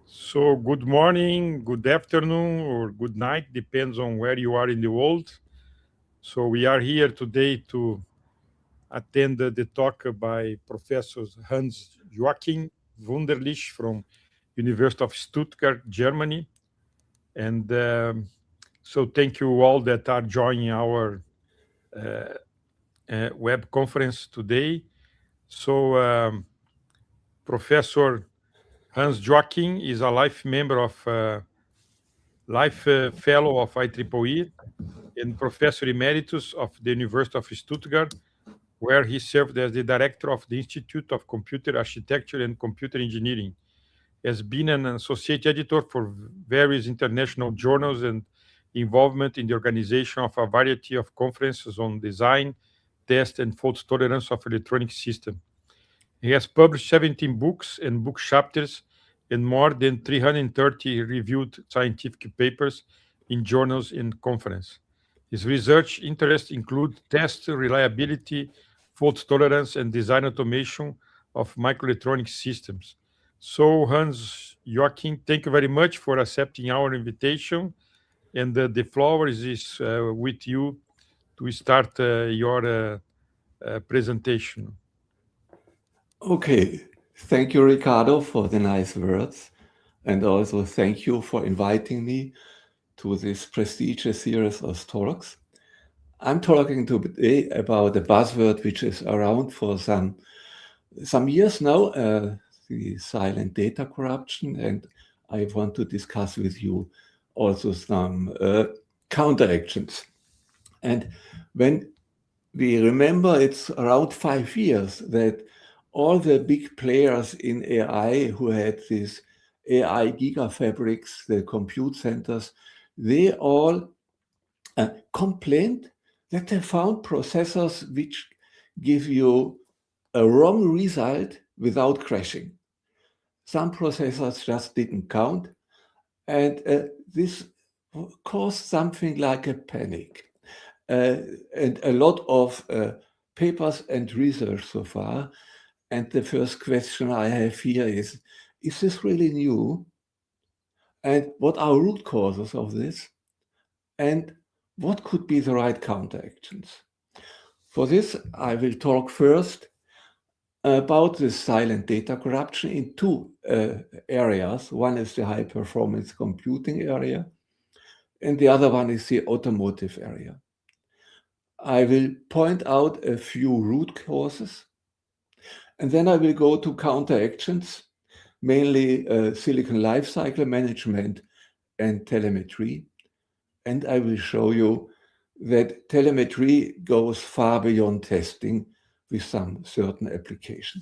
So, good morning, good afternoon, or good night, depends on where you are in the world. So, we are here today to attend the talk by Professor Hans-Joachim Wunderlich from University of Stuttgart, Germany. And so, thank you all that are joining our uh, web conference today. So, Professor Hans-Joachim is a life member of Life Fellow of IEEE and Professor Emeritus of the University of Stuttgart, where he served as the director of the Institute of Computer Architecture and Computer Engineering. He has been an associate editor for various international journals and involvement in the organization of a variety of conferences on design, test, and fault tolerance of electronic systems. He has published 17 books and book chapters and more than 330 reviewed scientific papers in journals and conferences. His research interests include test reliability, fault tolerance, and design automation of microelectronic systems. So, Hans Joachim, thank you very much for accepting our invitation. And the floor is with you to start your presentation. Okay, thank you, Ricardo, for the nice words. And also thank you for inviting me to this prestigious series of talks. I'm talking today about a buzzword which is around for some years now, the silent data corruption. And I want to discuss with you also some counteractions. And when we remember, it's around 5 years that all the big players in AI who had these AI gigafabrics, the compute centers, they all complained that they found processors which give you a wrong result without crashing. Some processors just didn't count, and this caused something like a panic. And a lot of papers and research so far. And the first question I have here is this really new? And what are root causes of this? And what could be the right counteractions? For this, I will talk first about the silent data corruption in two areas. One is the high performance computing area, and the other one is the automotive area. I will point out a few root causes, and then I will go to counteractions, mainly silicon lifecycle management and telemetry. And I will show you that telemetry goes far beyond testing with some certain application.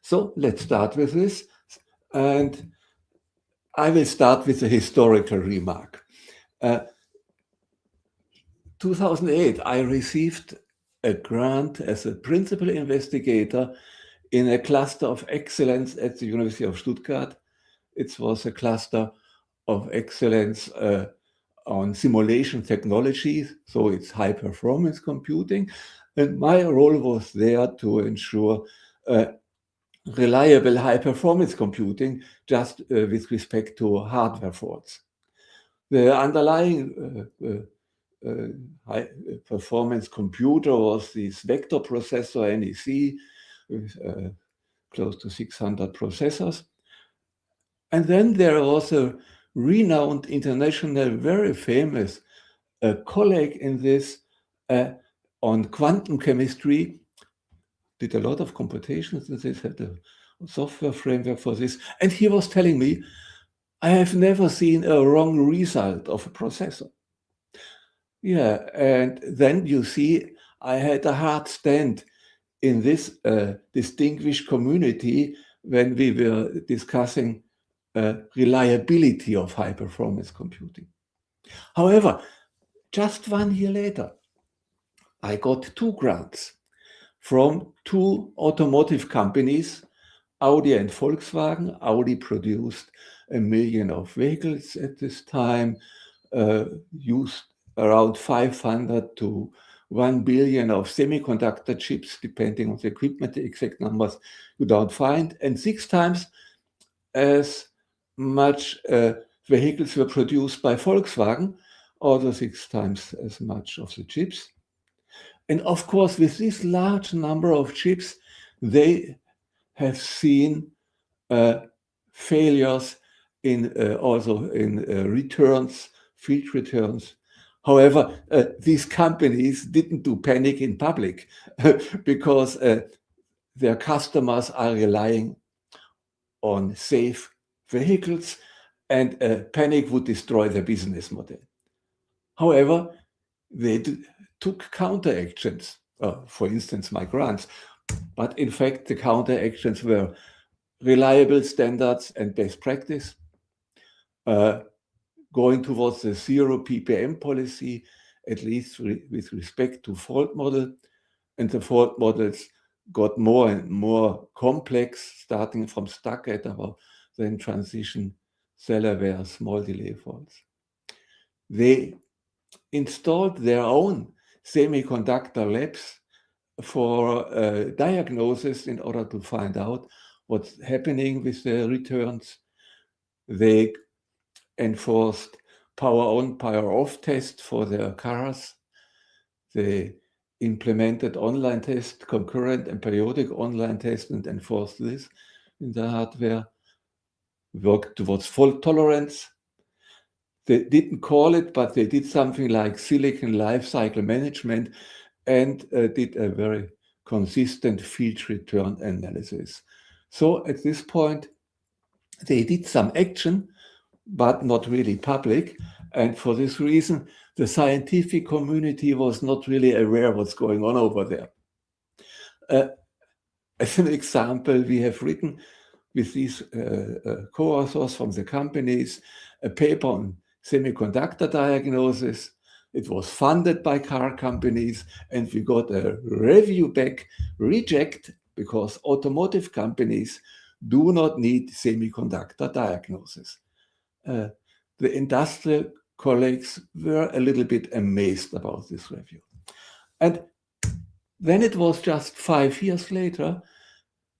So let's start with this. And I will start with a historical remark. 2008, I received a grant as a principal investigator in a cluster of excellence at the University of Stuttgart. It was a cluster of excellence on simulation technologies, so it's high performance computing. And my role was there to ensure reliable high performance computing just with respect to hardware faults. The underlying high performance computer was this vector processor NEC with close to 600 processors. And then there was a renowned international, very famous colleague in this on quantum chemistry, did a lot of computations in this, had a software framework for this. And he was telling me, I have never seen a wrong result of a processor. Yeah, and then you see, I had a hard stand in this distinguished community when we were discussing reliability of high performance computing. However, just 1 year later, I got 2 grants from 2 automotive companies, Audi and Volkswagen. Audi produced 1 million of vehicles at this time, used around 500 to 1 billion of semiconductor chips, depending on the equipment. The exact numbers you don't find, and 6 times as much vehicles were produced by Volkswagen, also 6 times as much of the chips. And of course, with this large number of chips, they have seen failures in also in returns, field returns. However, these companies didn't do panic in public because their customers are relying on safe vehicles, and panic would destroy their business model. However, they took counteractions, for instance, my grants. But in fact, the counteractions were reliable standards and best practice, going towards the zero ppm policy, at least with respect to fault model. And the fault models got more and more complex, starting from Stuttgart, then transition cellular small delay faults. They installed their own semiconductor labs for diagnosis in order to find out what's happening with the returns. They enforced power on, power off test for their cars. They implemented online test, concurrent and periodic online test, and enforced this in the hardware. Worked towards fault tolerance. They didn't call it, but they did something like silicon life cycle management and did a very consistent field return analysis. So at this point, they did some action, but not really public. And for this reason, the scientific community was not really aware what's going on over there. As an example, we have written with these co-authors from the companies a paper on semiconductor diagnosis. It was funded by car companies, and we got a review back, reject, because automotive companies do not need semiconductor diagnosis. The industrial colleagues were a little bit amazed about this review. And then it was just 5 years later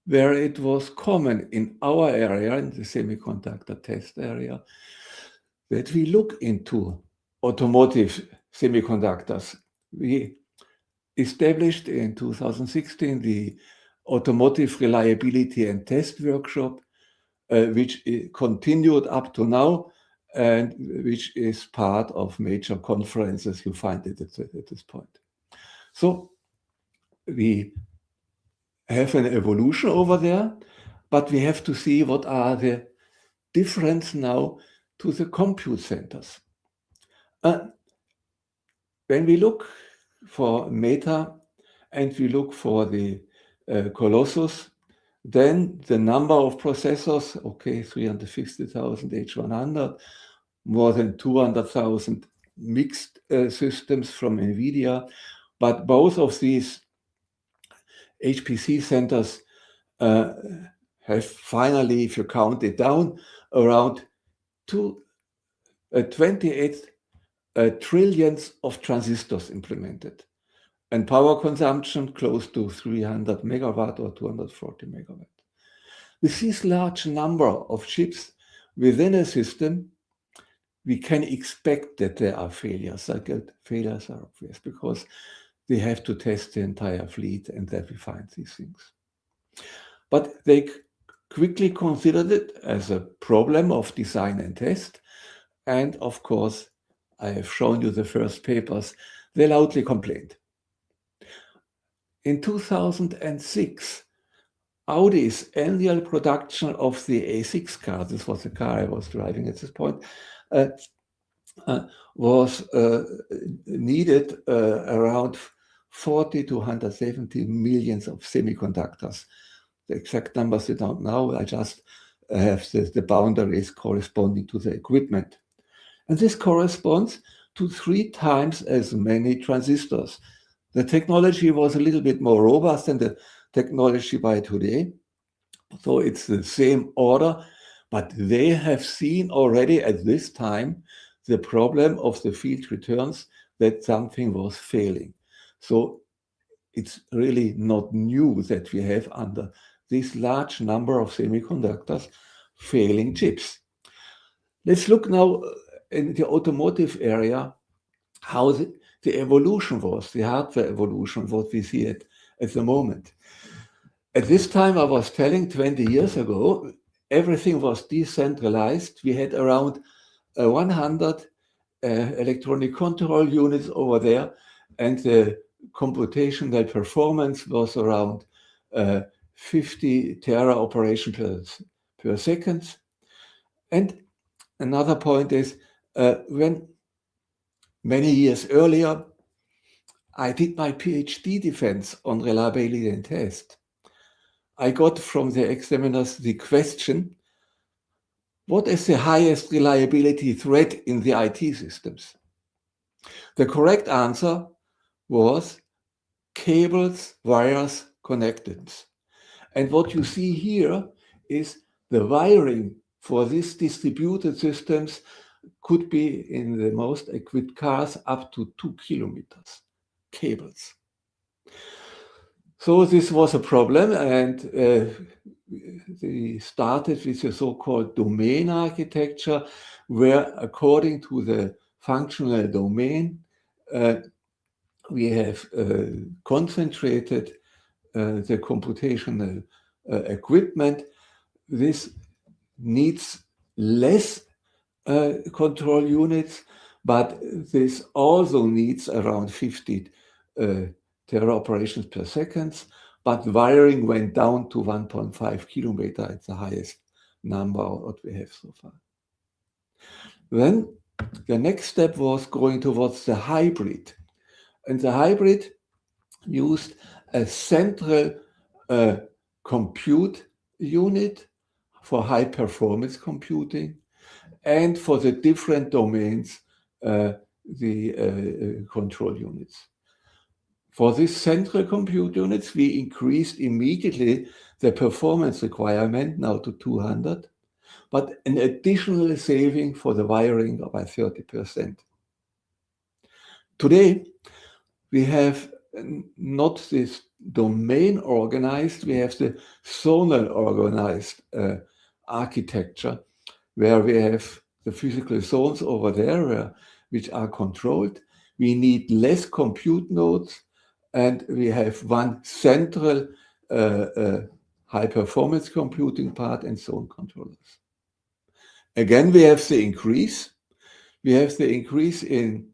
where it was common in our area, in the semiconductor test area, that we look into automotive semiconductors. We established in 2016 the Automotive Reliability and Test Workshop, which continued up to now, and which is part of major conferences. You find it at this point. So we have an evolution over there, but we have to see what are the difference now to the compute centers. When we look for Meta and we look for the Colossus, then the number of processors, okay, 350,000 H100, more than 200,000 mixed systems from NVIDIA. But both of these HPC centers have finally, if you count it down, around 28 trillions of transistors implemented, and power consumption close to 300 megawatt or 240 megawatt. With this large number of chips within a system, we can expect that there are failures. Failures are obvious because they have to test the entire fleet, and that we find these things. But they quickly considered it as a problem of design and test. And of course, I have shown you the first papers. They loudly complained. In 2006, Audi's annual production of the A6 car, this was the car I was driving at this point, was needed around 40 to 170 millions of semiconductors. The exact numbers I don't know. I just have the boundaries corresponding to the equipment. And this corresponds to 3 times as many transistors. The technology was a little bit more robust than the technology by today. So it's the same order, but they have seen already at this time the problem of the field returns, that something was failing. So it's really not new that we have under this large number of semiconductors failing chips. Let's look now in the automotive area, how the evolution was, the hardware evolution, what we see at the moment. At this time, I was telling 20 years ago, everything was decentralized. We had around 100 electronic control units over there, and the computational performance was around 50 tera operations per second. And another point is, when many years earlier, I did my PhD defense on reliability and test. I got from the examiners the question, what is the highest reliability threat in the IT systems? The correct answer was cables, wires, connectors. And what you see here is the wiring for these distributed systems could be in the most equipped cars up to 2 kilometers cables. So this was a problem, and they started with the so-called domain architecture, where according to the functional domain, we have concentrated the computational equipment. This needs less control units, but this also needs around 50 tera operations per second, but wiring went down to 1.5 kilometer. It's the highest number what we have so far. Then the next step was going towards the hybrid. And the hybrid used a central compute unit for high performance computing, and for the different domains, the control units. For these central compute units, we increased immediately the performance requirement now to 200, but an additional saving for the wiring by 30%. Today, we have not this domain organized, we have the zonal organized architecture, where we have the physical zones over there which are controlled. We need less compute nodes, and we have one central high performance computing part and zone controllers. Again, we have the increase. We have the increase in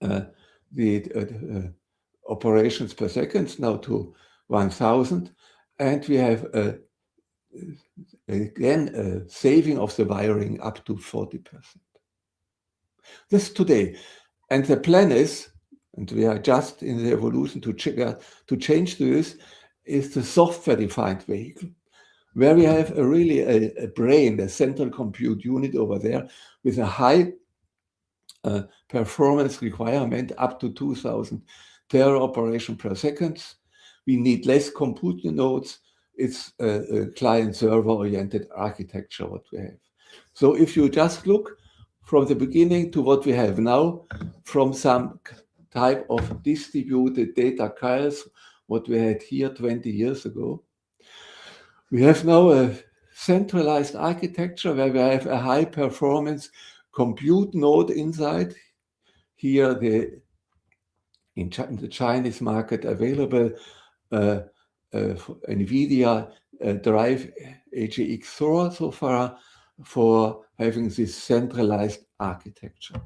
the operations per second now to 1000, and we have again a saving of the wiring up to 40%. This today, and the plan is, and we are just in the evolution to change this, is the software-defined vehicle, where we have a brain, a central compute unit over there with a high performance requirement up to 2000 tera operation per second. We need less compute nodes. It's a client-server oriented architecture what we have. So if you just look from the beginning to what we have now, from some type of distributed data chaos, what we had here 20 years ago, we have now a centralized architecture where we have a high performance compute node inside. Here in the Chinese market available NVIDIA Drive AGX Thor so far for having this centralized architecture.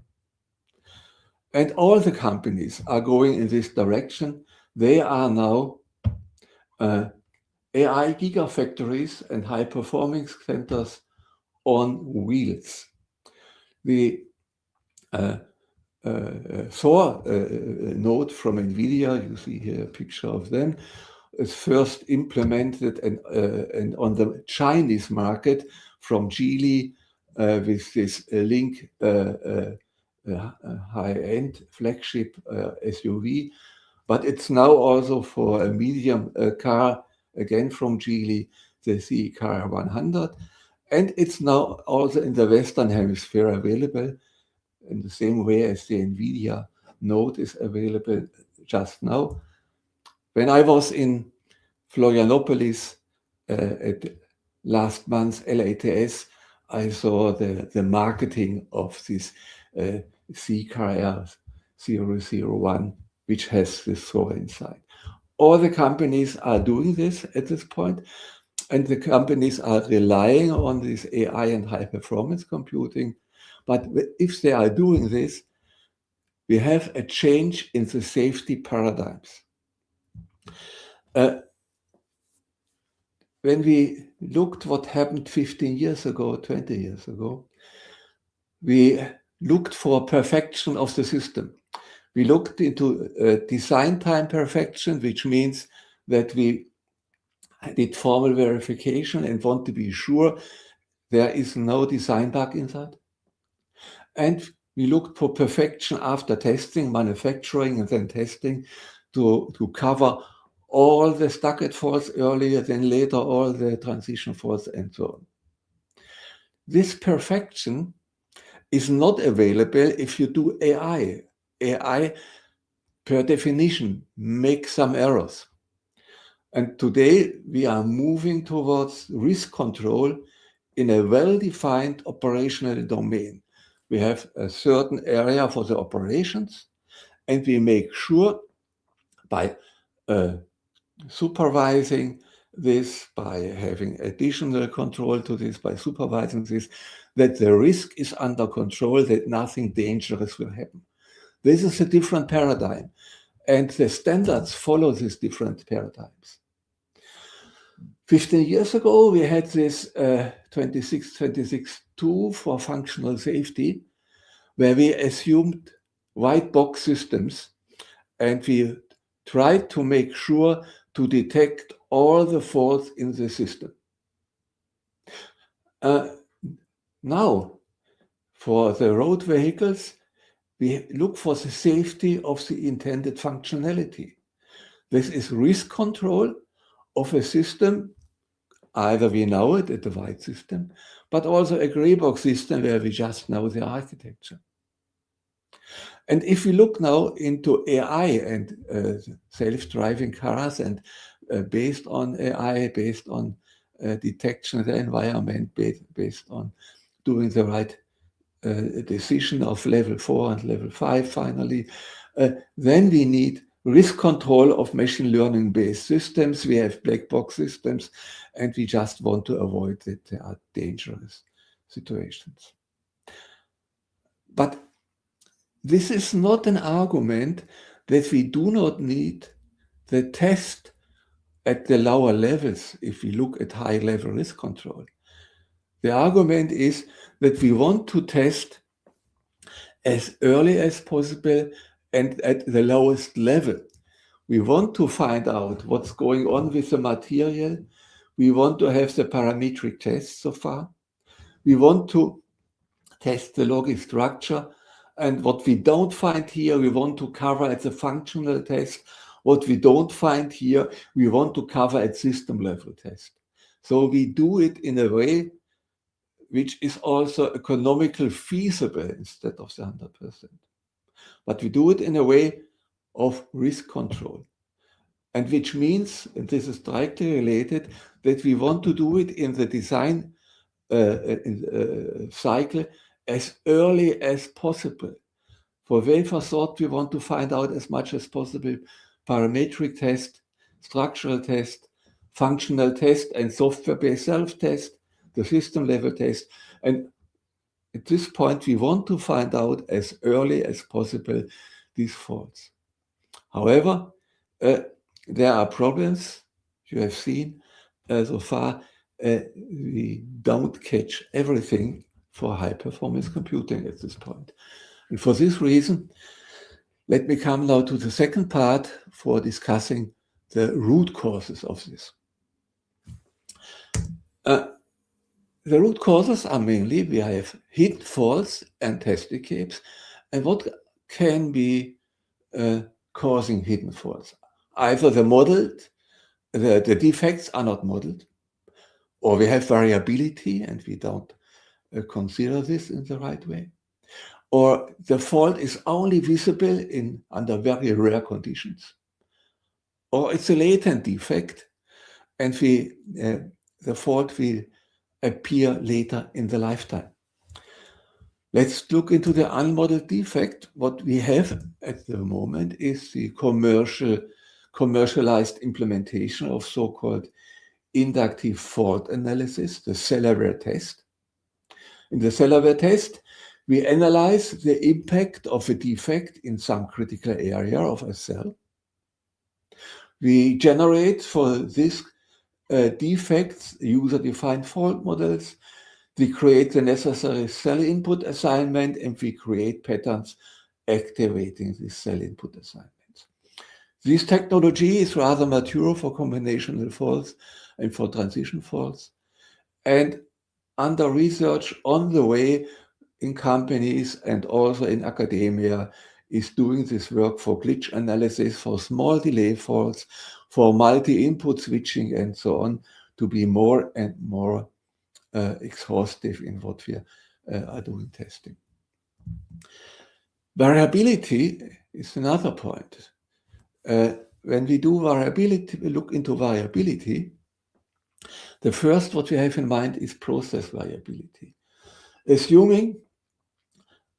And all the companies are going in this direction. They are now AI gigafactories and high performance centers on wheels. The Thor node from NVIDIA, you see here a picture of them, is first implemented and on the Chinese market from Geely with this Link high-end flagship SUV, but it's now also for a medium car, again from Geely, the CE Car 100, and it's now also in the Western Hemisphere available in the same way as the NVIDIA node is available just now. When I was in Florianopolis at last month's LATS, I saw the marketing of this C carrier 001, which has this thrower inside. All the companies are doing this at this point, and the companies are relying on this AI and high performance computing. But if they are doing this, we have a change in the safety paradigms. When we looked what happened 15 years ago, 20 years ago, we looked for perfection of the system. We looked into design time perfection, which means that we did formal verification and want to be sure there is no design bug inside. And we looked for perfection after testing, manufacturing, and then testing to cover all the stuck-at faults earlier, then later all the transition faults and so on. This perfection is not available if you do AI. AI, per definition, makes some errors. And today we are moving towards risk control in a well-defined operational domain. We have a certain area for the operations, and we make sure by supervising this, by having additional control to this, by supervising this, that the risk is under control, that nothing dangerous will happen. This is a different paradigm, and the standards follow these different paradigms. 15 years ago, we had this 26.2 for functional safety, where we assumed white box systems, and we tried to make sure to detect all the faults in the system. Now, for the road vehicles, we look for the safety of the intended functionality. This is risk control of a system. Either we know it at the white system, but also a gray box system where we just know the architecture. And if we look now into AI and self-driving cars, and based on AI, based on detection of the environment, based on doing the right decision of level 4 and level 5 finally, then we need risk control of machine learning based systems. We have black box systems, and we just want to avoid that there are dangerous situations. But this is not an argument that we do not need the test at the lower levels if we look at high level risk control. The argument is that we want to test as early as possible and at the lowest level. We want to find out what's going on with the material. We want to have the parametric tests so far. We want to test the logic structure. And what we don't find here, we want to cover at the functional test. What we don't find here, we want to cover at system level test. So we do it in a way which is also economically feasible instead of the 100%. But we do it in a way of risk control. And which means, and this is directly related, that we want to do it in the design cycle as early as possible. For wafer sort, we want to find out as much as possible parametric test, structural test, functional test, and software-based self-test, the system-level test. And at this point, we want to find out as early as possible these faults. However, there are problems you have seen so far. We don't catch everything for high-performance computing at this point. And for this reason, let me come now to the second part for discussing the root causes of this. The root causes are mainly, we have hidden faults and test escapes. And what can be causing hidden faults? Either the defects are not modeled, or we have variability and we don't consider this in the right way, or the fault is only visible under very rare conditions, or it's a latent defect and the fault will appear later in the lifetime. Let's look into the unmodeled defect. What we have at the moment is the commercialized implementation of so-called inductive fault analysis, the Cellular test. In the Cellular test, we analyze the impact of a defect in some critical area of a cell. We generate for this defects user-defined fault models. We create the necessary cell input assignment, and we create patterns activating this cell input assignments. This technology is rather mature for combinational faults and for transition faults, and under research on the way in companies and also in academia is doing this work for glitch analysis, for small delay faults, for multi-input switching and so on, to be more and more exhaustive in what we are doing testing. Variability is another point. When we do variability, we look into variability. The first what we have in mind is process variability. Assuming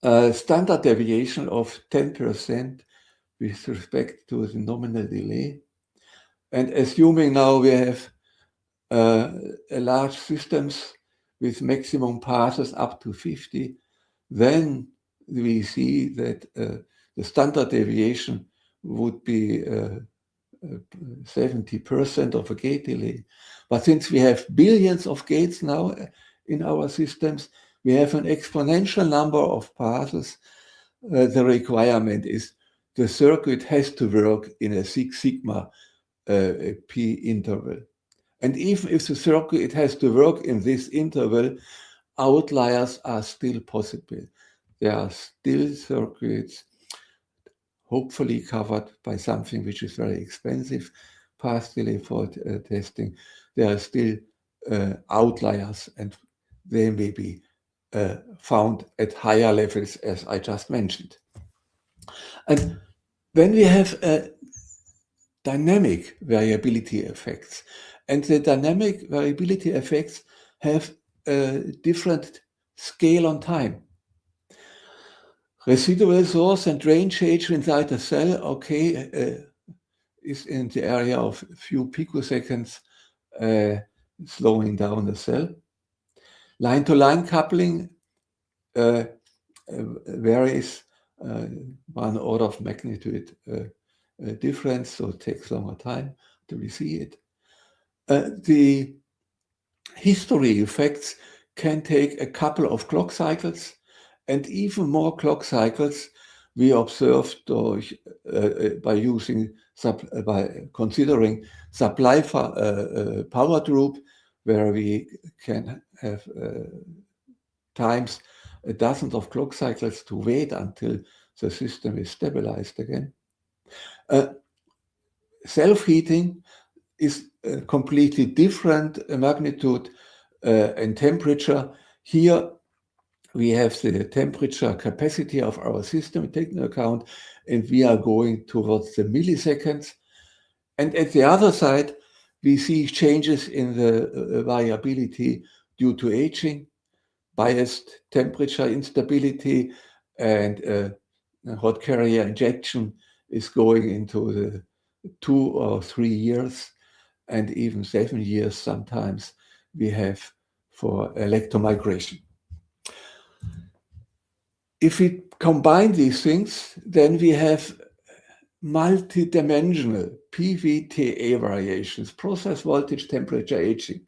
a standard deviation of 10% with respect to the nominal delay, and assuming now we have large systems with maximum passes up to 50, then we see that the standard deviation would be 70% of a gate delay. But since we have billions of gates now in our systems, we have an exponential number of passes. The requirement is the circuit has to work in a 6 sigma p interval. And even if the circuit has to work in this interval, outliers are still possible. There are still circuits, hopefully covered by something which is very expensive, path delay fault testing. There are still outliers, and they may be found at higher levels, as I just mentioned. And when we have dynamic variability effects, and the dynamic variability effects have a different scale on time. Residual source and drain change inside the cell, okay, is in the area of a few picoseconds, slowing down the cell. Line-to-line coupling varies 1 order of magnitude difference, so it takes longer time till we see it. The history effects can take a couple of clock cycles, and even more clock cycles we observed by considering supply power droop, where we can have times dozens of clock cycles to wait until the system is stabilized again. Self-heating is a completely different magnitude and temperature. Here we have the temperature capacity of our system taken into account, and we are going towards the milliseconds. And at the other side, we see changes in the variability due to aging, biased temperature instability, and hot carrier injection is going into the 2 or 3 years, and even 7 years sometimes we have for electromigration. If we combine these things, then we have multi-dimensional PVTA variations, process voltage, temperature, aging.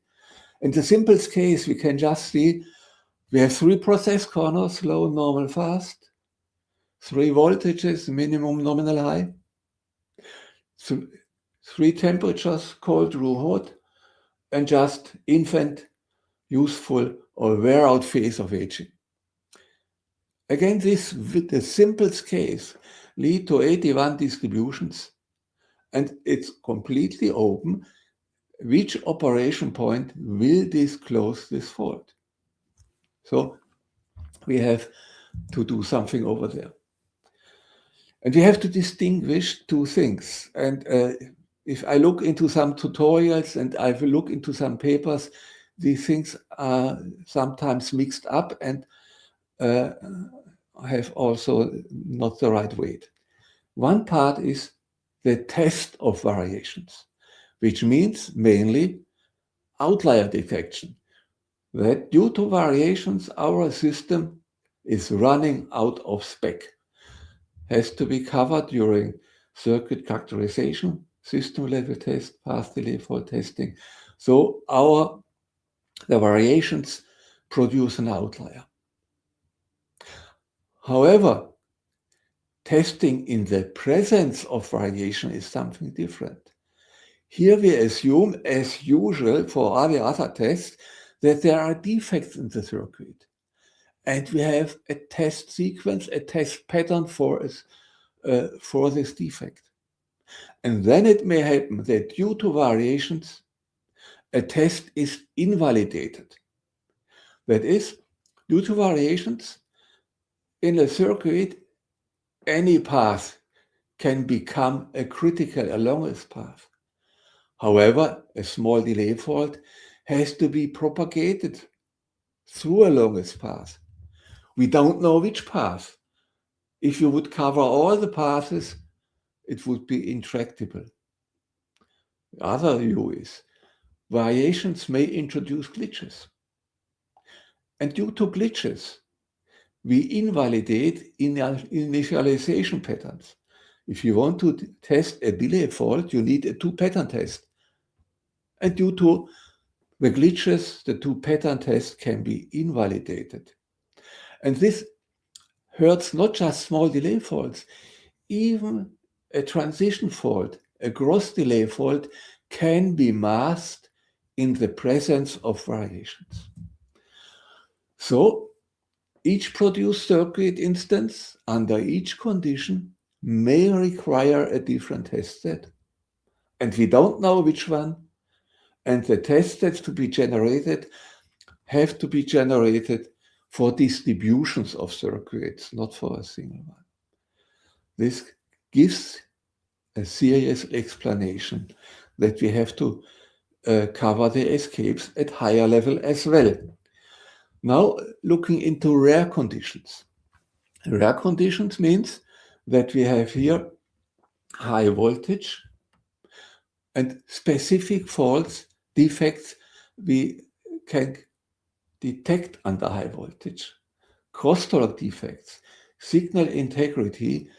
In the simplest case, we can just see we have 3 process corners, low, normal, fast, 3 voltages, minimum, nominal, high, 3 temperatures, cold, raw, hot, and just infant, useful, or wear-out phase of aging. Again, this, with the simplest case, lead to 81 distributions, and it's completely open which operation point will disclose this fault. So we have to do something over there. And we have to distinguish 2 things. And if I look into some tutorials and I will look into some papers, these things are sometimes mixed up and have also not the right weight. One part is the test of variations, which means mainly outlier detection. That due to variations, our system is running out of spec. Has to be covered during circuit characterization, system level test, path delay fault testing. So the variations produce an outlier. However, testing in the presence of variation is something different. Here we assume, as usual for all the other tests, that there are defects in the circuit. And we have a test sequence, a test pattern for this defect. And then it may happen that due to variations, a test is invalidated. That is, due to variations in a circuit, any path can become a critical, a longest path. However, a small delay fault has to be propagated through a longest path. We don't know which path. If you would cover all the paths, it would be intractable. The other view is variations may introduce glitches. And due to glitches, we invalidate initialization patterns. If you want to test a delay fault, you need a two-pattern test. And due to the glitches, the two-pattern test can be invalidated. And this hurts not just small delay faults, even a transition fault, a gross delay fault can be masked in the presence of variations. So each produced circuit instance under each condition may require a different test set. And we don't know which one. And the test sets to be generated have to be generated for distributions of circuits, not for a single one. This gives a serious explanation that we have to cover the escapes at higher level as well. Now, looking into rare conditions. Rare conditions means that we have here high voltage and specific faults, defects we can detect under high voltage. Crosstalk defects, signal integrity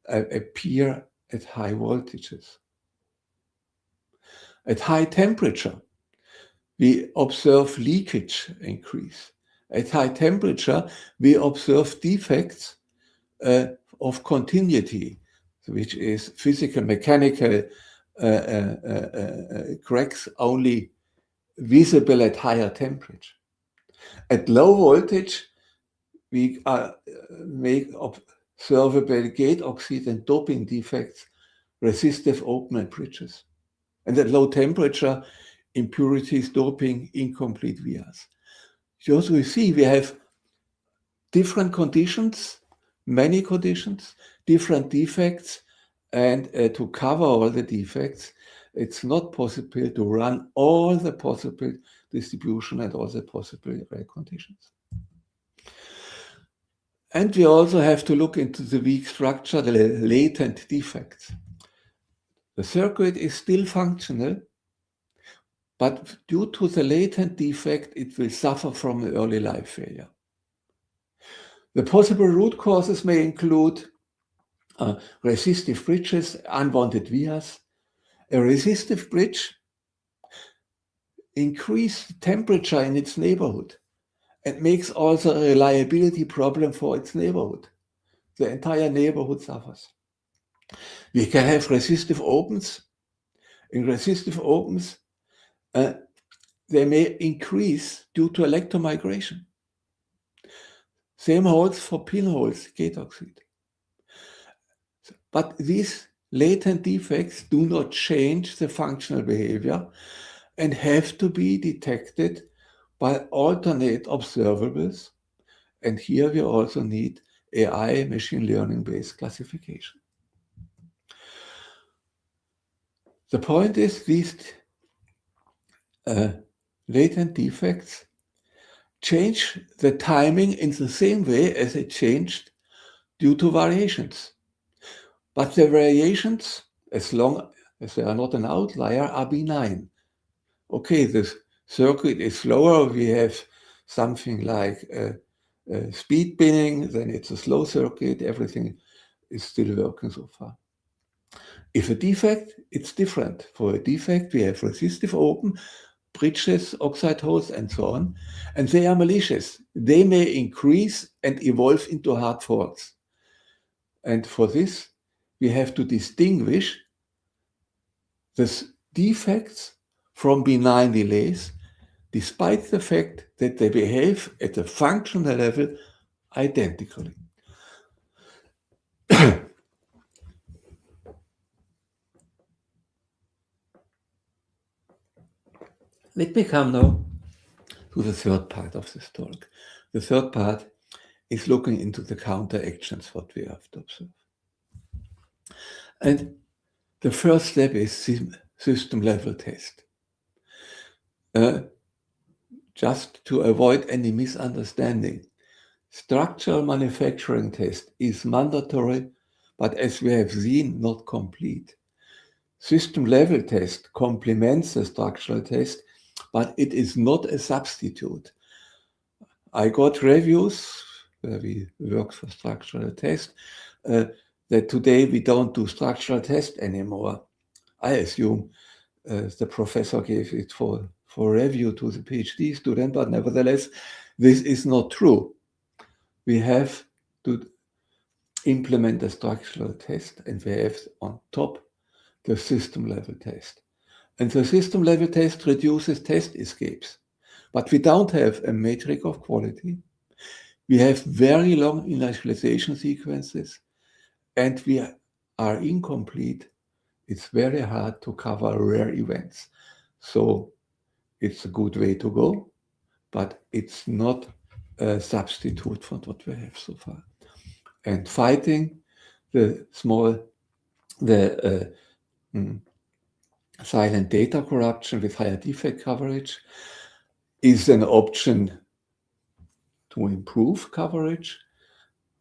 appear at high voltages. At high temperature, we observe leakage increase. At high temperature, we observe defects of continuity, which is physical, mechanical cracks only visible at higher temperature. At low voltage, we make observable gate oxide and doping defects, resistive open bridges. And at low temperature, impurities, doping, incomplete vias. So as we see, we have different conditions, many conditions, different defects, and to cover all the defects, it's not possible to run all the possible distribution and all the possible rare conditions. And we also have to look into the weak structure, the latent defects. The circuit is still functional, but due to the latent defect, it will suffer from an early life failure. The possible root causes may include resistive bridges, unwanted vias. A resistive bridge increases temperature in its neighborhood and makes also a reliability problem for its neighborhood. The entire neighborhood suffers. We can have resistive opens. In resistive opens, they may increase due to electromigration. Same holds for pinholes, gate oxide. But these latent defects do not change the functional behavior and have to be detected by alternate observables. And here we also need AI, machine learning-based classification. The point is these latent defects change the timing in the same way as it changed due to variations. But the variations, as long as they are not an outlier, are benign. Okay, the circuit is slower. We have something like speed binning, then it's a slow circuit. Everything is still working so far. If a defect, it's different. For a defect, we have resistive open, bridges, oxide holes, and so on. And they are malicious. They may increase and evolve into hard faults. And for this, we have to distinguish the defects from benign delays, despite the fact that they behave at the functional level identically. Let me come now to the third part of this talk. The third part is looking into the counteractions, what we have to observe. And the first step is system level test. Just to avoid any misunderstanding, structural manufacturing test is mandatory, but as we have seen, not complete. System level test complements the structural test, but it is not a substitute. I got reviews where we work for structural test that today we don't do structural test anymore. I assume the professor gave it for review to the PhD student, but nevertheless, this is not true. We have to implement a structural test, and we have on top the system level test. And the system level test reduces test escapes. But we don't have a metric of quality. We have very long initialization sequences, and we are incomplete. It's very hard to cover rare events. So it's a good way to go, but it's not a substitute for what we have so far. And fighting the silent data corruption with higher defect coverage is an option to improve coverage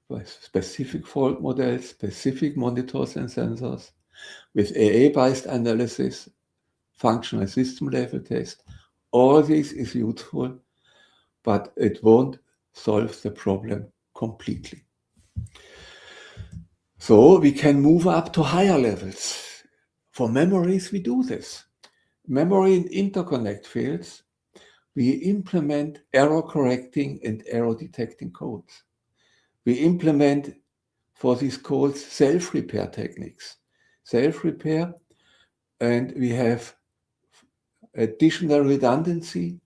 by specific fault models, specific monitors and sensors, with AA-based analysis, functional system level test. All this is useful, but it won't solve the problem completely. So we can move up to higher levels. For memories, we do this. Memory and interconnect fields, we implement error correcting and error detecting codes. We implement for these codes self-repair techniques. Self-repair, and we have additional redundancy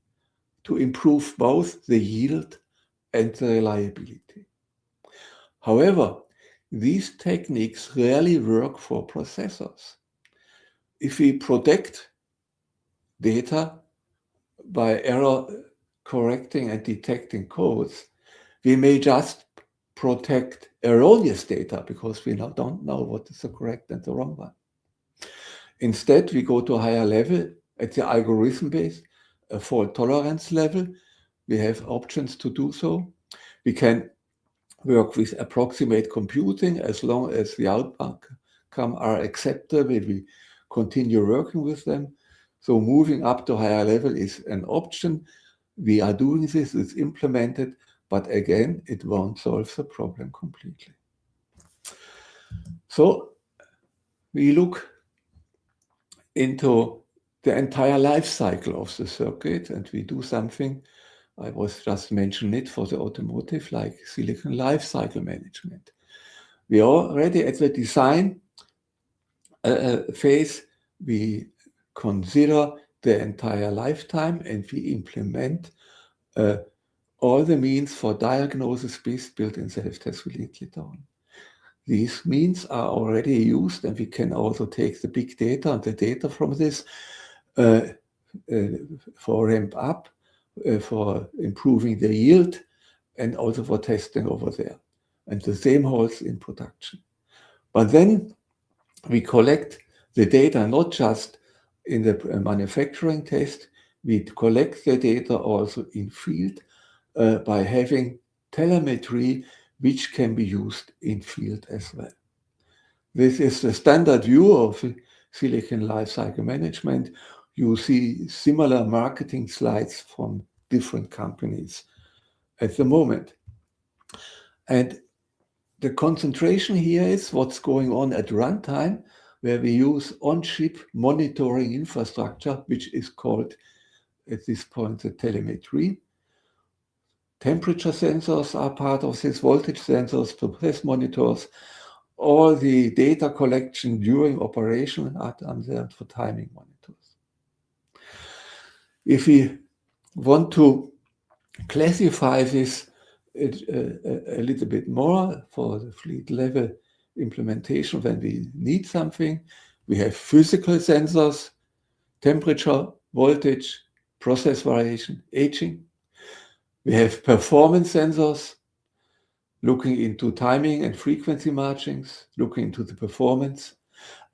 to improve both the yield and the reliability. However, these techniques rarely work for processors. If we protect data by error correcting and detecting codes, we may just protect erroneous data because we now don't know what is the correct and the wrong one. Instead, we go to a higher level at the algorithm-based fault tolerance level. We have options to do so. We can work with approximate computing as long as the outcome are acceptable. We continue working with them. So moving up to higher level is an option. We are doing this, it's implemented, but again, it won't solve the problem completely. So we look into the entire life cycle of the circuit, and we do something, I was just mentioning it for the automotive, like silicon life cycle management. We are already at the design phase. We consider the entire lifetime, and we implement all the means for diagnosis-based built-in self-test later on. These means are already used, and we can also take the big data and the data from this for ramp up, for improving the yield, and also for testing over there. And the same holds in production. But then we collect the data not just in the manufacturing test, we collect the data also in field by having telemetry, which can be used in field as well. This is the standard view of silicon lifecycle management. You see similar marketing slides from different companies at the moment. And the concentration here is what's going on at runtime, where we use on-chip monitoring infrastructure, which is called at this point the telemetry. Temperature sensors are part of this, voltage sensors, process monitors. All the data collection during operation are done there for timing monitors. If we want to classify this a little bit more for the fleet level implementation when we need something, we have physical sensors, temperature, voltage, process variation, aging. We have performance sensors, looking into timing and frequency margins, looking into the performance,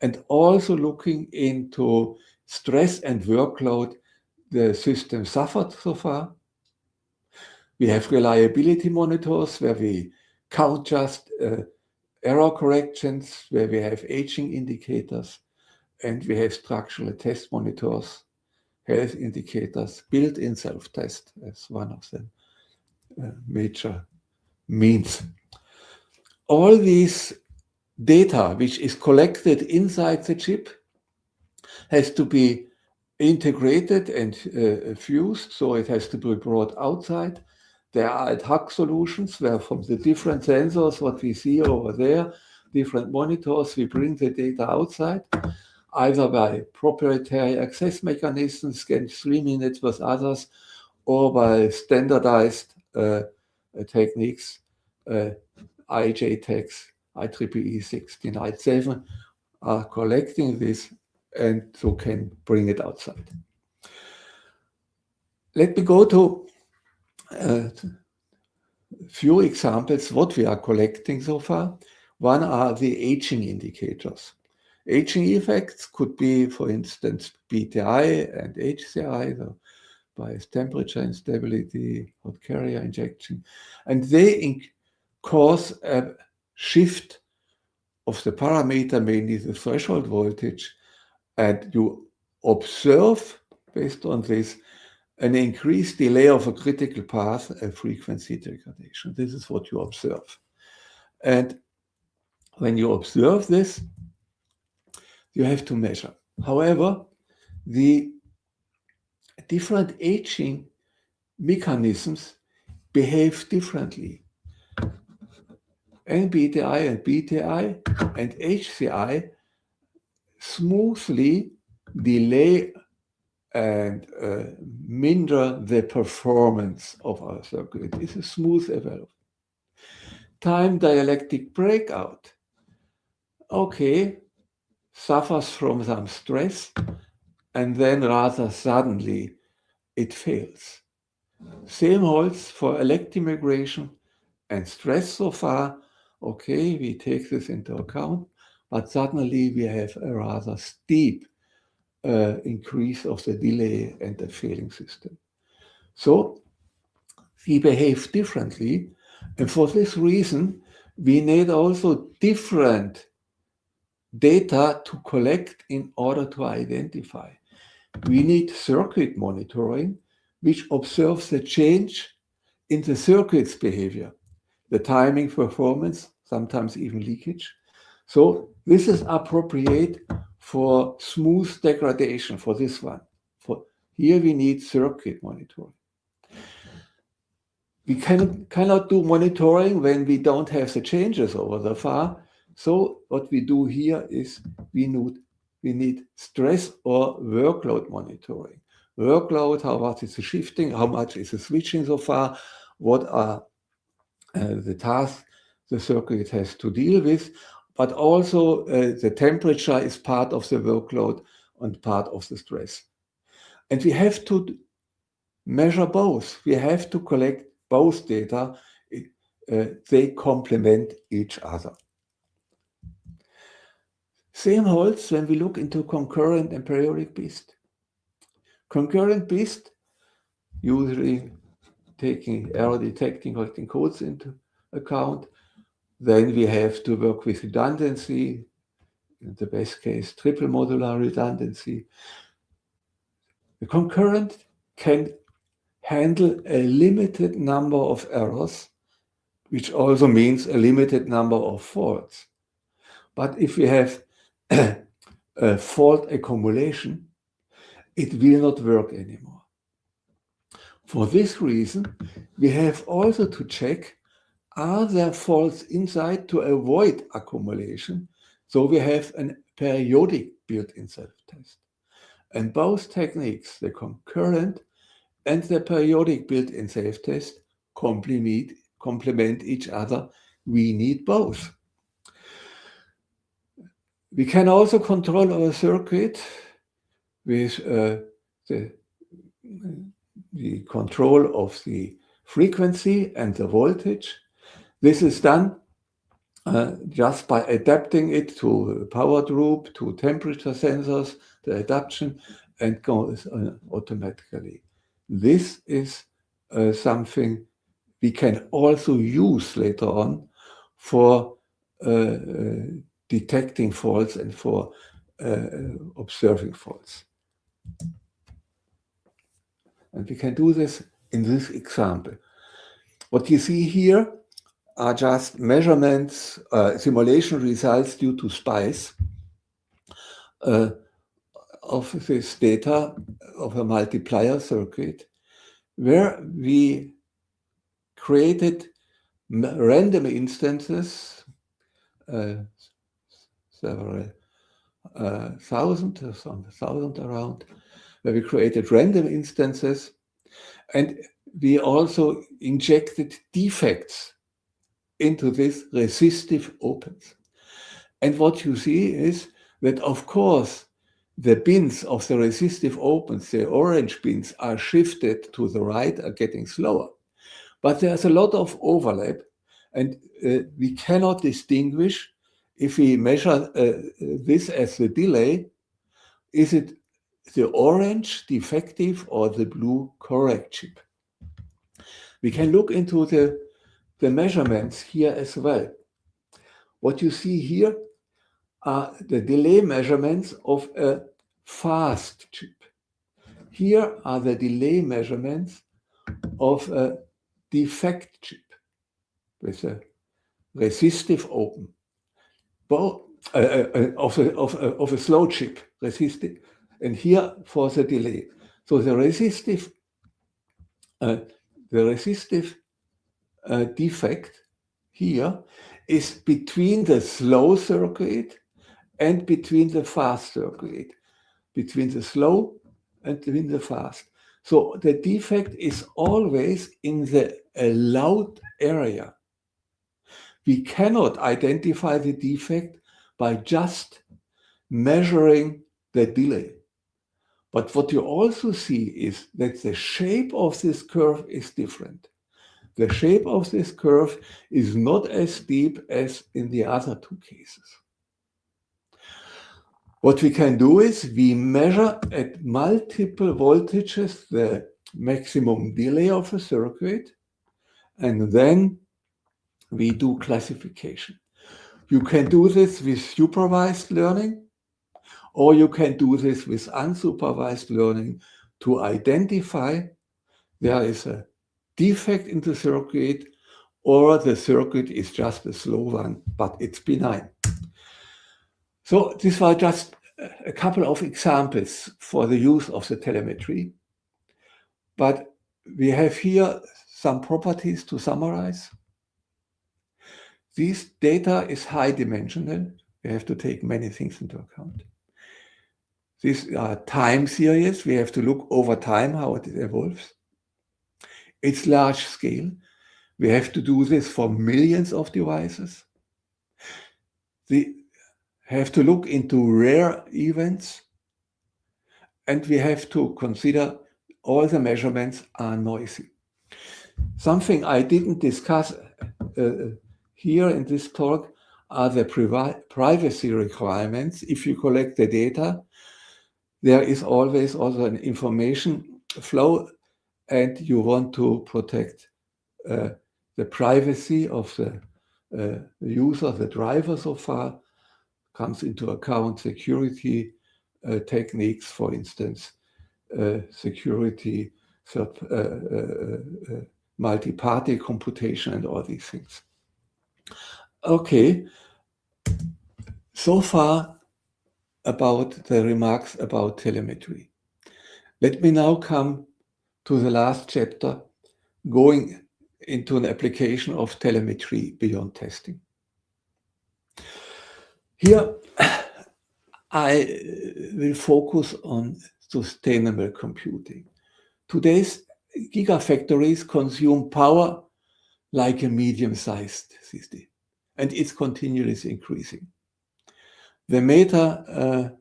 and also looking into stress and workload the system suffered so far. We have reliability monitors where we count just error corrections, where we have aging indicators, and we have structural test monitors, health indicators, built-in self-test as one of the major means. All these data, which is collected inside the chip, has to be integrated and fused, so it has to be brought outside. There are ad hoc solutions where from the different sensors, what we see over there, different monitors, we bring the data outside, either by proprietary access mechanisms, scan 3 minutes with others, or by standardized techniques, IJ-TEX, IEEE 697 are collecting this and so can bring it outside. Let me go to a few examples what we are collecting so far. One are the aging indicators. Aging effects could be, for instance, BTI and HCI, the bias temperature instability, hot carrier injection, and they cause a shift of the parameter, mainly the threshold voltage, and you observe, based on this, an increased delay of a critical path and frequency degradation. This is what you observe. And when you observe this, you have to measure. However, the different aging mechanisms behave differently. NBTI and BTI and HCI smoothly delay and minder the performance of our circuit. It is a smooth development. Time dielectric breakout, okay, suffers from some stress, and then rather suddenly it fails. Same holds for electromigration and stress so far. Okay, we take this into account, but suddenly we have a rather steep increase of the delay and the failing system. So we behave differently, and for this reason, we need also different data to collect in order to identify. We need circuit monitoring, which observes the change in the circuit's behavior, the timing, performance, sometimes even leakage. So this is appropriate for smooth degradation for this one. Here we need circuit monitoring. We cannot do monitoring when we don't have the changes over the far. So what we do here is we need stress or workload monitoring. Workload, how much is the shifting, how much is the switching so far, what are the tasks the circuit has to deal with, but also the temperature is part of the workload and part of the stress. And we have to measure both. We have to collect both data. They complement each other. Same holds when we look into concurrent and periodic BIST. Concurrent BIST, usually taking error detecting collecting codes into account. Then we have to work with redundancy, in the best case, triple modular redundancy. The concurrent can handle a limited number of errors, which also means a limited number of faults. But if we have a fault accumulation, it will not work anymore. For this reason, we have also to check, are there faults inside to avoid accumulation? So we have a periodic built-in self-test. And both techniques, the concurrent and the periodic built-in self-test, complement each other. We need both. We can also control our circuit with the control of the frequency and the voltage. This is done just by adapting it to power group, to temperature sensors, the adaptation, and goes automatically. This is something we can also use later on for detecting faults and for observing faults. And we can do this in this example. What you see here are just measurements, simulation results due to SPICE of this data of a multiplier circuit, where we created random instances, several thousand around, where we created random instances, and we also injected defects into these resistive opens. And what you see is that, of course, the bins of the resistive opens, the orange bins, are shifted to the right, are getting slower. But there's a lot of overlap, and we cannot distinguish if we measure this as the delay, is it the orange defective or the blue correct chip? We can look into the measurements here as well. What you see here are the delay measurements of a fast chip. Here are the delay measurements of a defect chip with a resistive open, of a slow chip, resistive, and here for the delay. So the resistive defect here is between the slow circuit and between the fast circuit, between the slow and between the fast. So the defect is always in the allowed area. We cannot identify the defect by just measuring the delay. But what you also see is that the shape of this curve is different. The shape of this curve is not as steep as in the other two cases. What we can do is we measure at multiple voltages the maximum delay of a circuit, and then we do classification. You can do this with supervised learning, or you can do this with unsupervised learning to identify there is a defect in the circuit, or the circuit is just a slow one, but it's benign. So these were just a couple of examples for the use of the telemetry. But we have here some properties to summarize. This data is high dimensional. We have to take many things into account. These are time series. We have to look over time how it evolves. It's large scale. We have to do this for millions of devices. We have to look into rare events. And we have to consider all the measurements are noisy. Something I didn't discuss here in this talk are the privacy requirements if you collect the data. there is always also an information flow, and you want to protect the privacy of the user, the driver so far. Comes into account security techniques, for instance, security, multi-party computation, and all these things. Okay, so far about the remarks about telemetry. Let me now come to the last chapter, going into an application of telemetry beyond testing. Here, I will focus on sustainable computing. Today's gigafactories consume power like a medium-sized city, and it's continuously increasing. The Meta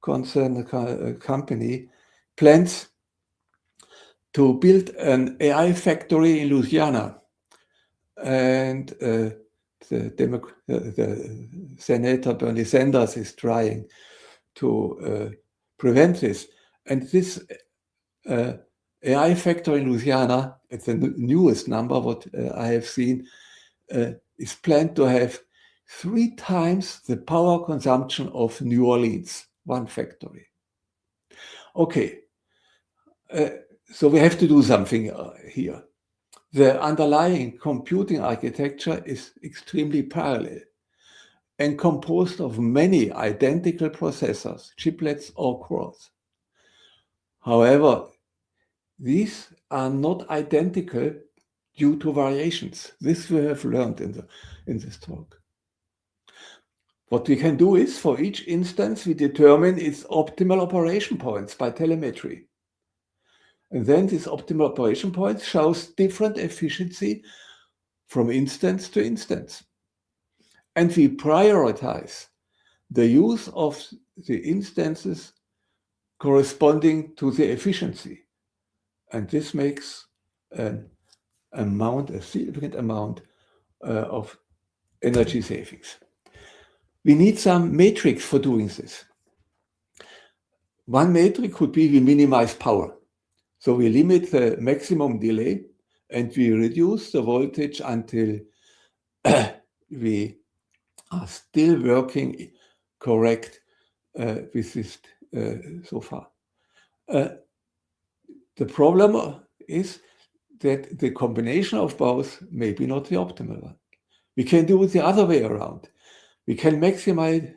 company plans to build an AI factory in Louisiana, and the Senator Bernie Sanders is trying to prevent this. And this AI factory in Louisiana, it's the newest number what I have seen, is planned to have 3 times the power consumption of New Orleans, one factory. Okay, so we have to do something here. The underlying computing architecture is extremely parallel and composed of many identical processors, chiplets or cores. However, these are not identical due to variations. This we have learned in this talk. What we can do is, for each instance, we determine its optimal operation points by telemetry. And then this optimal operation point shows different efficiency from instance to instance. And we prioritize the use of the instances corresponding to the efficiency. And this makes a significant amount of energy savings. We need some metrics for doing this. One metric could be we minimize power. So we limit the maximum delay and we reduce the voltage until we are still working correct with this so far. The problem is that the combination of both may be not the optimal one. We can do it the other way around. We can maximize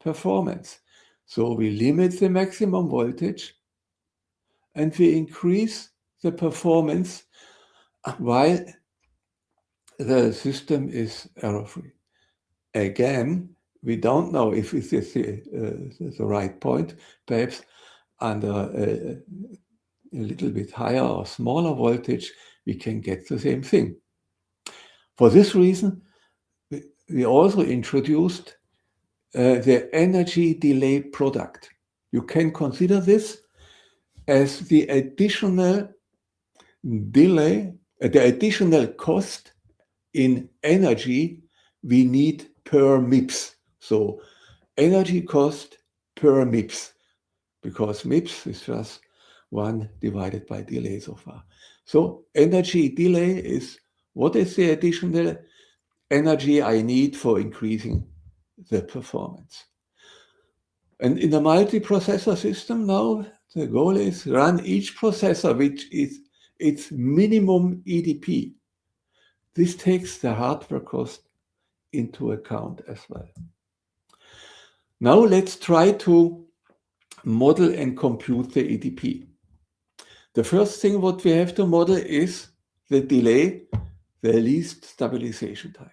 performance. So we limit the maximum voltage and we increase the performance while the system is error-free. Again, we don't know if this is the right point. Perhaps under a little bit higher or smaller voltage, we can get the same thing. For this reason, we also introduced the energy delay product. You can consider this as the additional delay, the additional cost in energy we need per MIPS. So energy cost per MIPS, because MIPS is just 1 divided by delay so far. So energy delay is what is the additional energy I need for increasing the performance. And in the multiprocessor system now, the goal is run each processor which is its minimum EDP. This takes the hardware cost into account as well. Now let's try to model and compute the EDP. The first thing what we have to model is the delay, the least stabilization time.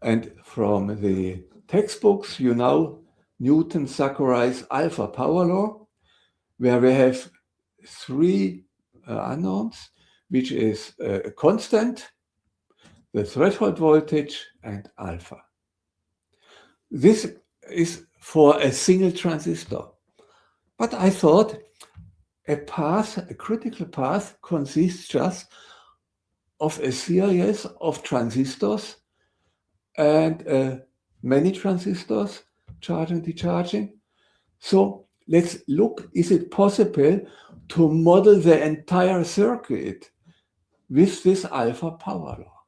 And from the textbooks, you know Newton-Zacharias alpha power law, where we have 3 unknowns, which is a constant, the threshold voltage, and alpha. This is for a single transistor. But I thought a critical path consists just of a series of transistors and many transistors, charging, decharging. So let's look, is it possible to model the entire circuit with this alpha power law?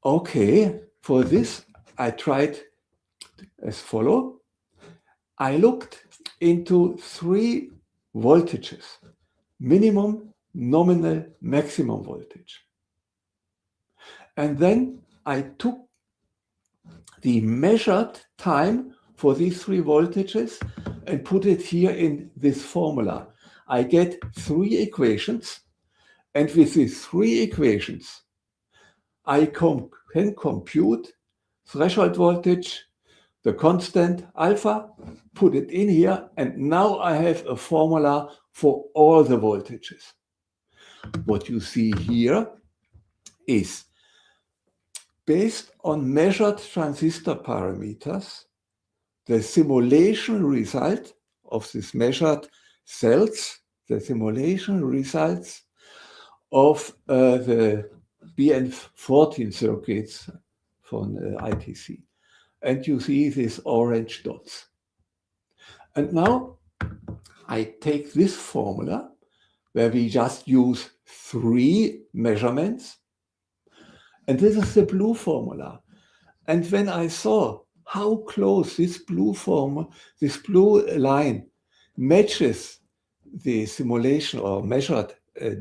Okay, for this, I tried as follow. I looked into 3 voltages, minimum, nominal, maximum voltage. And then I took the measured time for these 3 voltages and put it here in this formula. I get 3 equations, and with these 3 equations, I can compute threshold voltage, the constant alpha, put it in here, and now I have a formula for all the voltages. What you see here is based on measured transistor parameters, the simulation result of these measured cells, the simulation results of the BN14 circuits from ITC. And you see these orange dots. And now I take this formula where we just use 3 measurements. And this is the blue formula. And when I saw how close this blue line matches the simulation or measured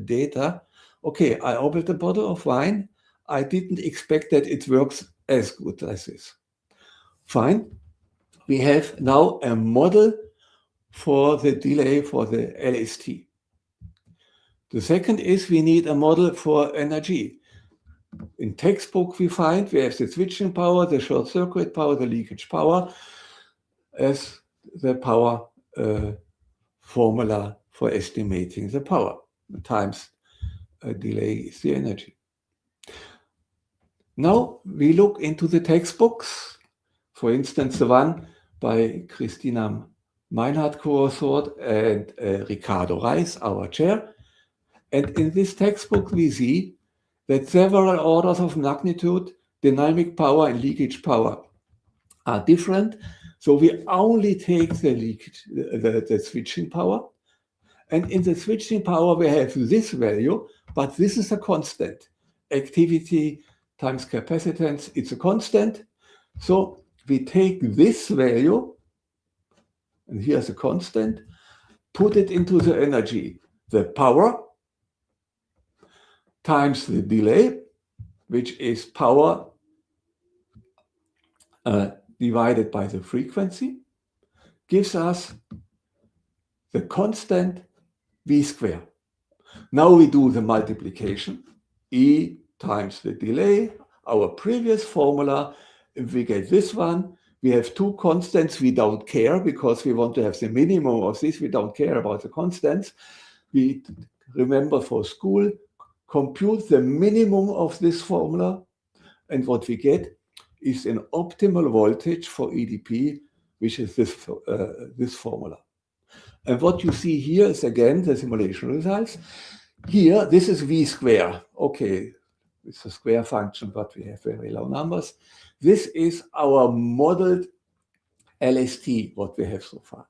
data, okay, I opened a bottle of wine. I didn't expect that it works as good as this. Fine. We have now a model for the delay for the LST. The second is we need a model for energy. In textbook we find we have the switching power, the short circuit power, the leakage power as the power formula for estimating the power. Times delay is the energy. Now we look into the textbooks, for instance, the one by Christina Meinhardt co-authored and Ricardo Reis, our chair. And in this textbook we see that several orders of magnitude, dynamic power and leakage power are different. So we only take the leakage, the switching power. And in the switching power, we have this value, but this is a constant. Activity times capacitance, it's a constant. So we take this value, and here's a constant, put it into the energy, the power times the delay, which is power divided by the frequency, gives us the constant V square. Now we do the multiplication, E times the delay, our previous formula, if we get this one, we have 2 constants, we don't care because we want to have the minimum of this, we don't care about the constants. We remember for school, compute the minimum of this formula, and what we get is an optimal voltage for EDP, which is this formula. And what you see here is again the simulation results. Here, this is V square. Okay, it's a square function, but we have very low numbers. This is our modeled LST, what we have so far.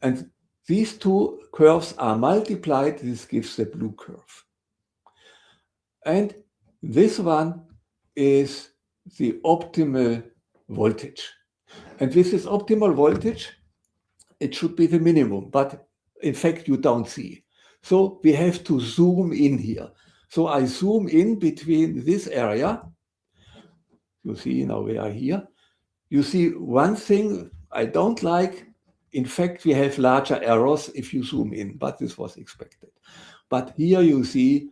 And these 2 curves are multiplied. This gives the blue curve. And this one is the optimal voltage. And with this optimal voltage, it should be the minimum, but in fact, you don't see. So we have to zoom in here. So I zoom in between this area. You see now we are here. You see one thing I don't like. In fact, we have larger errors if you zoom in, but this was expected. But here you see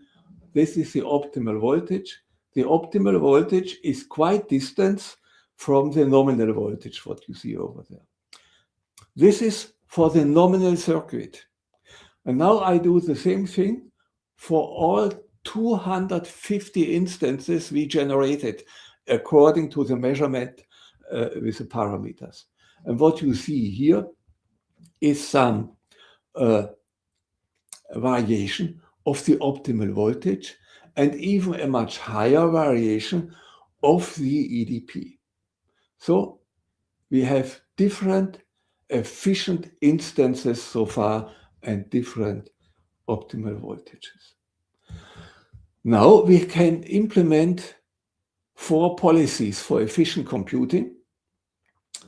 this is the optimal voltage. The optimal voltage is quite distant from the nominal voltage, what you see over there. This is for the nominal circuit. And now I do the same thing for all 250 instances we generated according to the measurement with the parameters. And what you see here is some variation of the optimal voltage and even a much higher variation of the EDP. So we have different efficient instances so far and different optimal voltages. Now we can implement 4 policies for efficient computing.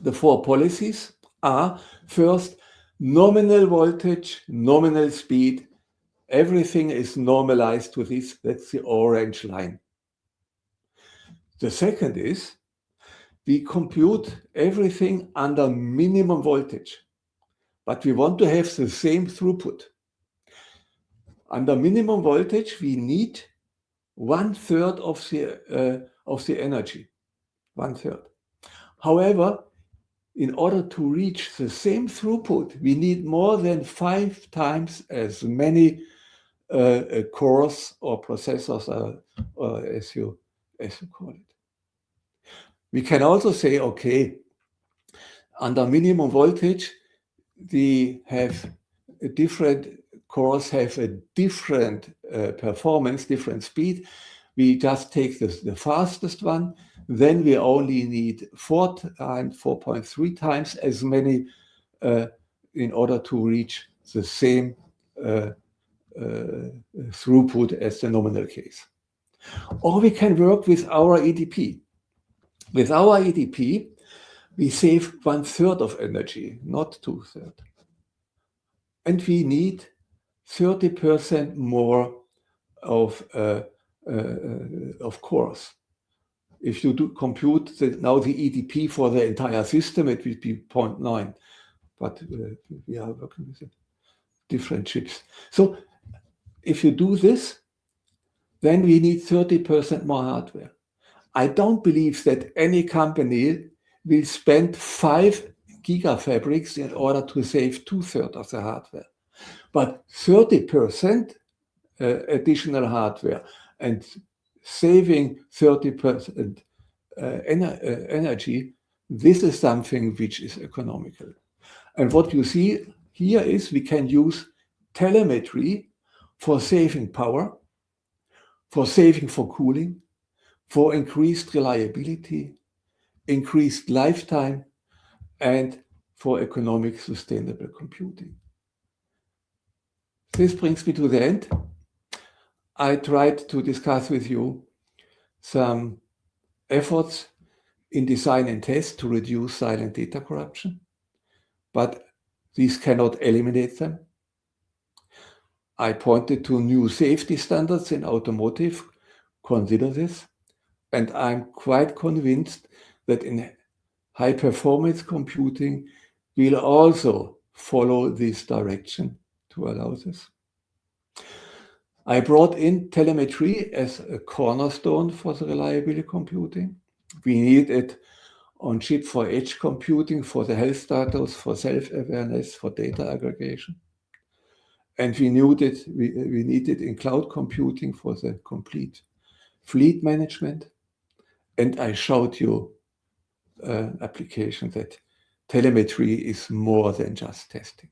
The 4 policies are: first, nominal voltage, nominal speed. Everything is normalized to this. That's the orange line. The second is we compute everything under minimum voltage, but we want to have the same throughput. Under minimum voltage, we need 1/3 of the energy. 1/3. However, in order to reach the same throughput, we need more than 5 times as many cores or processors, as you call it. We can also say, okay, under minimum voltage, different cores have a different performance, different speed. We just take the fastest one. Then we only need 4.3 times as many in order to reach the same throughput as the nominal case. Or we can work with our EDP. With our EDP, we save 1/3 of energy, not 2/3. And we need 30% more of cores. If you compute now the EDP for the entire system, it will be 0.9. But we are working with different chips. So if you do this, then we need 30% more hardware. I don't believe that any company will spend 5 gigafabrics in order to save 2/3 of the hardware. But 30% additional hardware and saving 30% energy, this is something which is economical. And what you see here is we can use telemetry for saving power, for saving for cooling, for increased reliability, increased lifetime, and for economic sustainable computing. This brings me to the end. I tried to discuss with you some efforts in design and test to reduce silent data corruption, but these cannot eliminate them. I pointed to new safety standards in automotive. Consider this. And I'm quite convinced that in high-performance computing, we'll also follow this direction to allow this. I brought in telemetry as a cornerstone for the reliable computing. We need it on chip for edge computing, for the health status, for self-awareness, for data aggregation. And we need it in cloud computing for the complete fleet management. And I showed you an application that telemetry is more than just testing.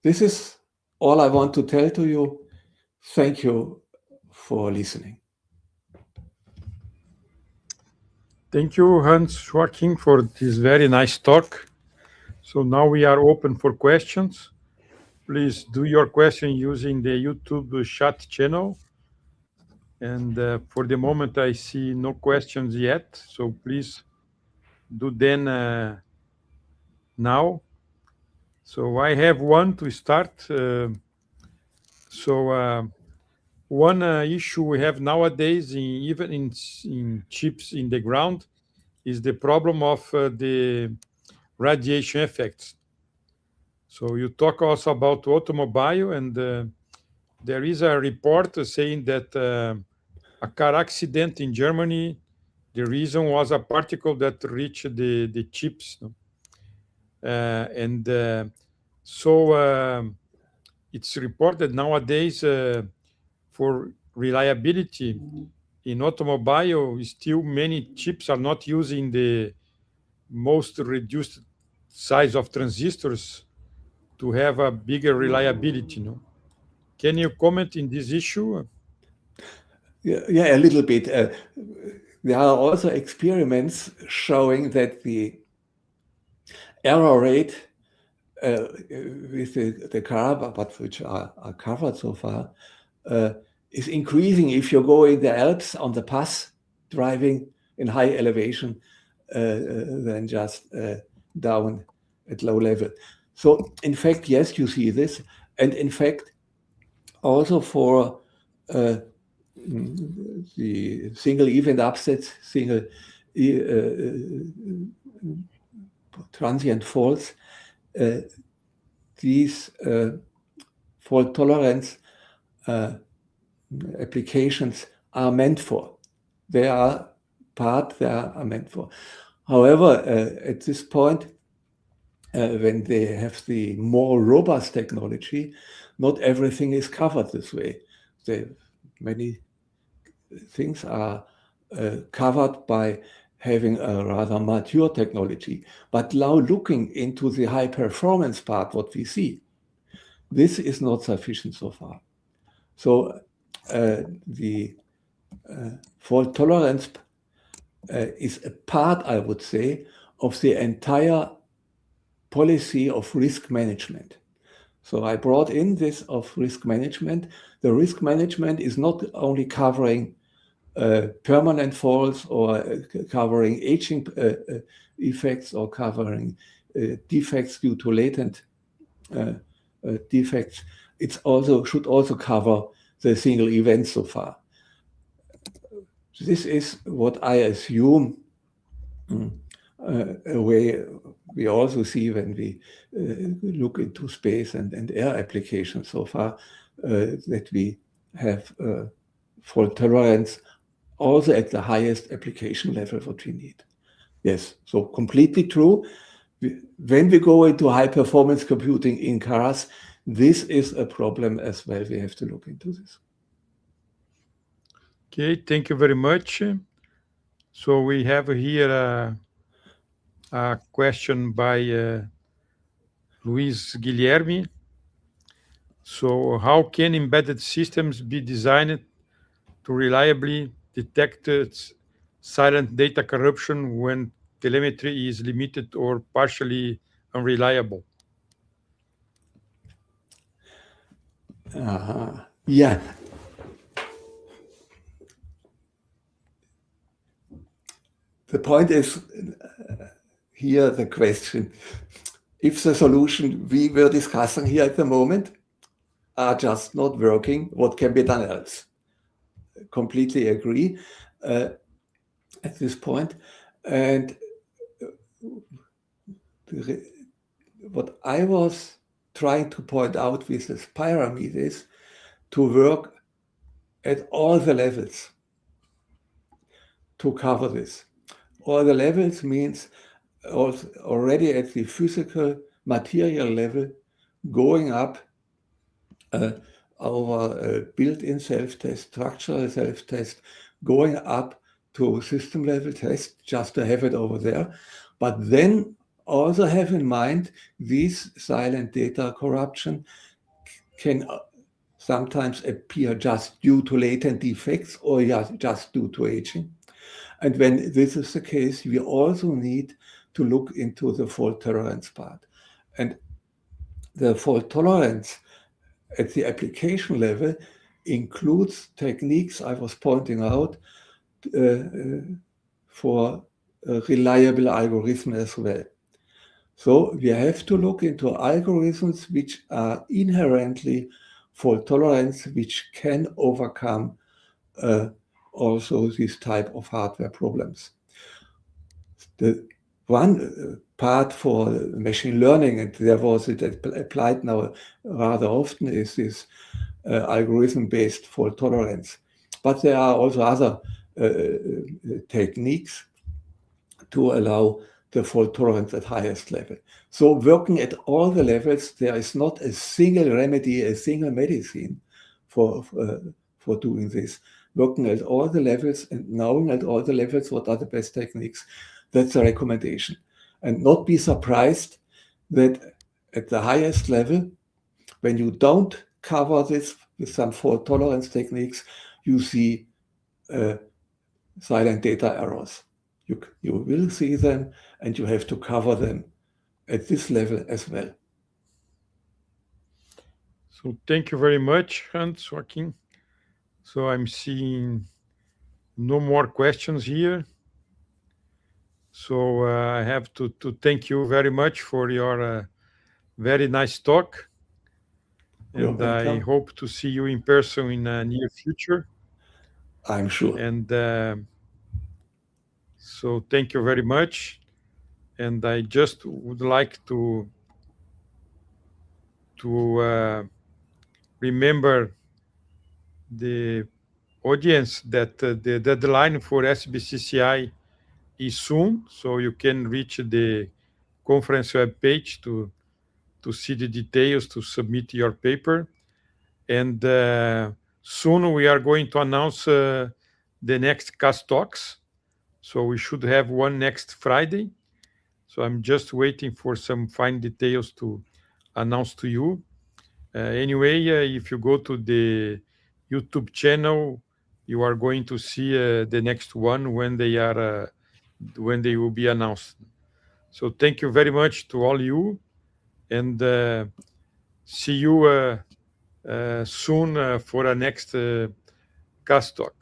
This is all I want to tell to you. Thank you for listening. Thank you, Hans-Joachim, for this very nice talk. So now we are open for questions. Please do your question using the YouTube chat channel. And for the moment, I see no questions yet. So please do them now. So I have one to start. One issue we have nowadays, even in chips in the ground, is the problem of the radiation effects. So you talk also about automobile, and there is a report saying that a car accident in Germany, the reason was a particle that reached the chips. So it's reported nowadays for reliability in automobile, still many chips are not using the most reduced size of transistors to have a bigger reliability. No? Can you comment in this issue? Yeah, a little bit. There are also experiments showing that the error rate with the car, but which are covered so far, is increasing if you go in the Alps on the pass, driving in high elevation, than just down at low level. So in fact, yes, you see this. And in fact, also for the single event upsets, single transient faults, these fault tolerance applications are meant for. They are meant for. However, at this point, when they have the more robust technology, not everything is covered this way. Many things are covered by having a rather mature technology. But now looking into the high performance part, what we see, this is not sufficient so far. So the fault tolerance is a part, I would say, of the entire policy of risk management. So I brought in this of risk management. The risk management is not only covering permanent faults or covering aging effects or covering defects due to latent defects. It also should also cover the single events so far. This is what I assume a way we also see when we look into space and air applications so far, that we have fault tolerance also at the highest application level what we need. Yes, so completely true. When we go into high performance computing in cars, this is a problem as well. We have to look into this. Okay, thank you very much. So we have here a question by Luis Guilherme. So how can embedded systems be designed to reliably detect silent data corruption when telemetry is limited or partially unreliable? Yeah. The point is here the question, if the solution we were discussing here at the moment are just not working, what can be done else? Completely agree at this point. And what I was trying to point out with this pyramid is to work at all the levels to cover this. All the levels means already at the physical material level, going up our built-in self-test, structural self-test, going up to system level test, just to have it over there. But then also have in mind this silent data corruption can sometimes appear just due to latent defects or just due to aging. And when this is the case, we also need to look into the fault tolerance part. And the fault tolerance at the application level includes techniques I was pointing out for a reliable algorithm as well. So we have to look into algorithms which are inherently fault tolerance, which can overcome also this type of hardware problems. The one part for machine learning, and there was it applied now rather often, is this algorithm-based fault tolerance. But there are also other techniques to allow the fault tolerance at highest level. So working at all the levels, there is not a single remedy, a single medicine for doing this. Working at all the levels and knowing at all the levels what are the best techniques, that's a recommendation. And not be surprised that at the highest level, when you don't cover this with some fault tolerance techniques, you see silent data errors. You will see them and you have to cover them at this level as well. So thank you very much, Hans-Joachim. So I'm seeing no more questions here. So I have to thank you very much for your very nice talk. You're And I welcome. hope to see you in person in the near future. I'm sure. And so thank you very much. And I just would like to remember the audience that the deadline for SBCCI is soon, so you can reach the conference webpage to see the details to submit your paper. And soon we are going to announce the next CASS talks. So we should have one next Friday. So I'm just waiting for some fine details to announce to you. Anyway, if you go to the YouTube channel, you are going to see the next one when they will be announced. So thank you very much to all you, and see you soon for a next CASS talk.